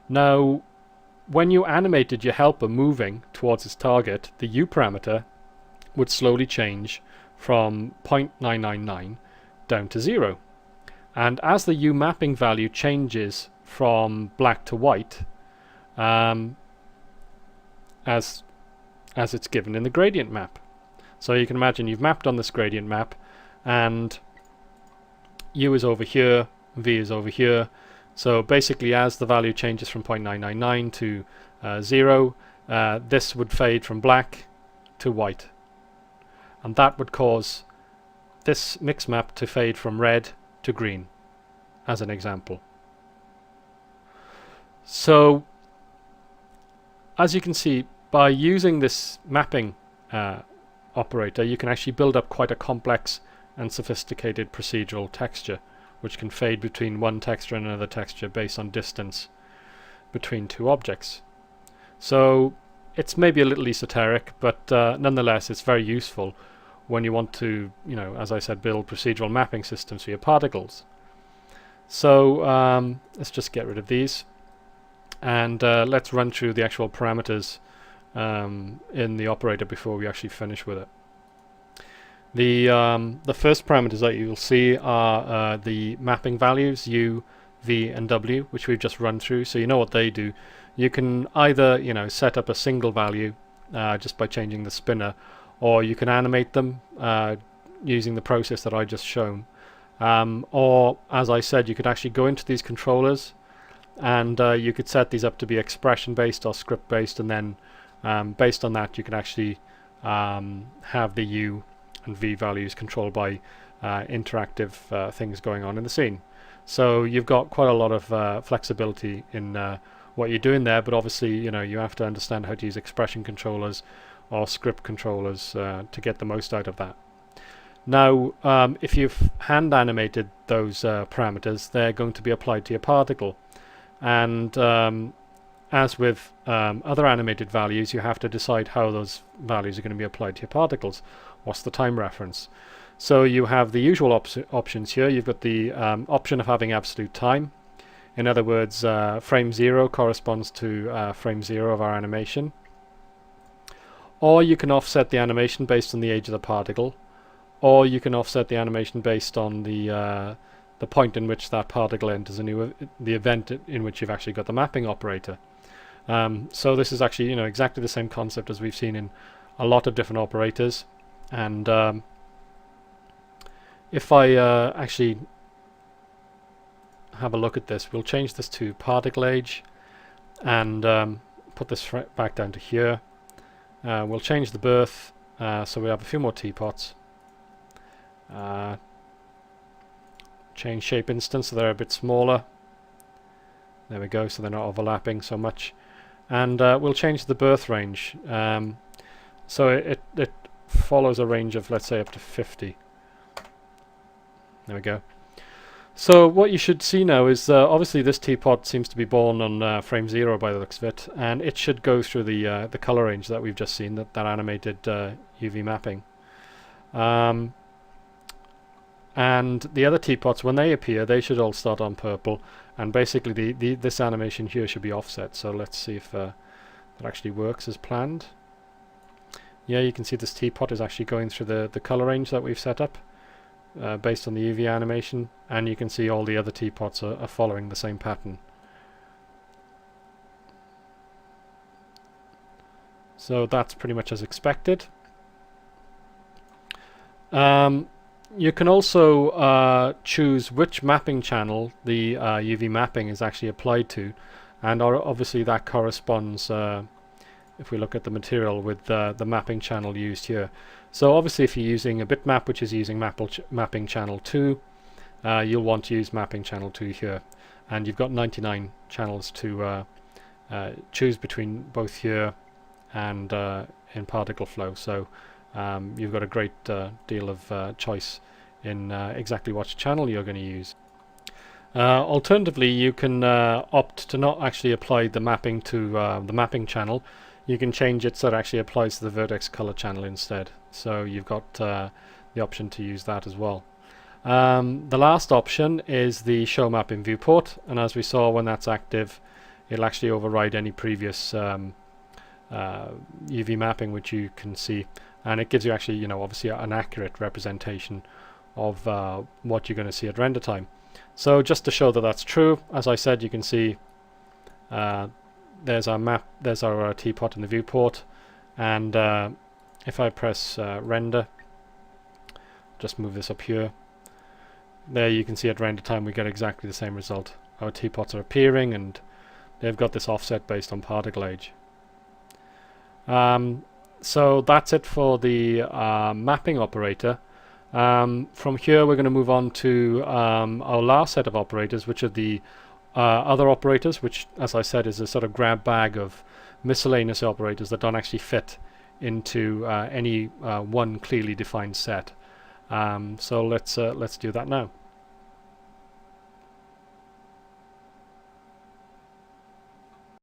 Now, when you animated your helper moving towards its target, the U parameter would slowly change from 0.999 down to 0. And as the U mapping value changes from black to white, as it's given in the gradient map. So you can imagine you've mapped on this gradient map, and U is over here, V is over here. So basically, as the value changes from 0.999 to 0, this would fade from black to white. And that would cause this mix map to fade from red to green, as an example. So, as you can see, by using this mapping operator, you can actually build up quite a complex and sophisticated procedural texture, which can fade between one texture and another texture based on distance between two objects. So it's maybe a little esoteric, but nonetheless it's very useful when you want to, as I said, build procedural mapping systems for your particles. So let's just get rid of these, and let's run through the actual parameters in the operator before we actually finish with it. The first parameters that you'll see are the mapping values U, V, and W, which we've just run through. So you know what they do. You can either set up a single value just by changing the spinner, or you can animate them using the process that I just shown. Or, as I said, you could actually go into these controllers, and you could set these up to be expression based or script based, and then based on that you can actually have the U and V values controlled by interactive things going on in the scene. So you've got quite a lot of flexibility in what you're doing there, but obviously you have to understand how to use expression controllers or script controllers to get the most out of that. Now if you've hand animated those parameters, they're going to be applied to your particle, and as with other animated values, you have to decide how those values are going to be applied to your particles. What's the time reference? So you have the usual options here. You've got the option of having absolute time. In other words, frame 0 corresponds to frame 0 of our animation. Or you can offset the animation based on the age of the particle, or you can offset the animation based on the point in which that particle enters the event in which you've actually got the mapping operator. So this is actually exactly the same concept as we've seen in a lot of different operators. And if I actually have a look at this, we'll change this to particle age and put this back down to here. We'll change the birth so we have a few more teapots. Change shape instance so they're a bit smaller. There we go, so they're not overlapping so much. And we'll change the birth range. So it follows a range of, let's say, up to 50. There we go. So what you should see now is obviously this teapot seems to be born on frame 0 by the looks of it, and it should go through the color range that we've just seen, that animated UV mapping. And the other teapots, when they appear, they should all start on purple, and basically this animation here should be offset. So let's see if that actually works as planned. Yeah, you can see this teapot is actually going through the color range that we've set up based on the UV animation, and you can see all the other teapots are following the same pattern. So that's pretty much as expected. You can also choose which mapping channel the UV mapping is actually applied to, and obviously that corresponds, if we look at the material, with the mapping channel used here. So obviously if you're using a bitmap which is using mapping channel 2, you'll want to use mapping channel 2 here, and you've got 99 channels to choose between both here and in particle flow. So you've got a great deal of choice in exactly which channel you're going to use. Alternatively, you can opt to not actually apply the mapping to the mapping channel. You can change it so it actually applies to the vertex color channel instead. So you've got the option to use that as well. The last option is the show map in viewport, and as we saw, when that's active, it'll actually override any previous UV mapping which you can see, and it gives you actually, you know, obviously an accurate representation of what you're going to see at render time. So just to show that that's true, as I said, you can see there's our map, there's our teapot in the viewport, and if I press render, just move this up here, there you can see at render time we get exactly the same result. Our teapots are appearing and they've got this offset based on particle age. So that's it for the mapping operator. From here we're going to move on to our last set of operators, which are the other operators, which, as I said, is a sort of grab bag of miscellaneous operators that don't actually fit into any one clearly defined set. So let's do that now.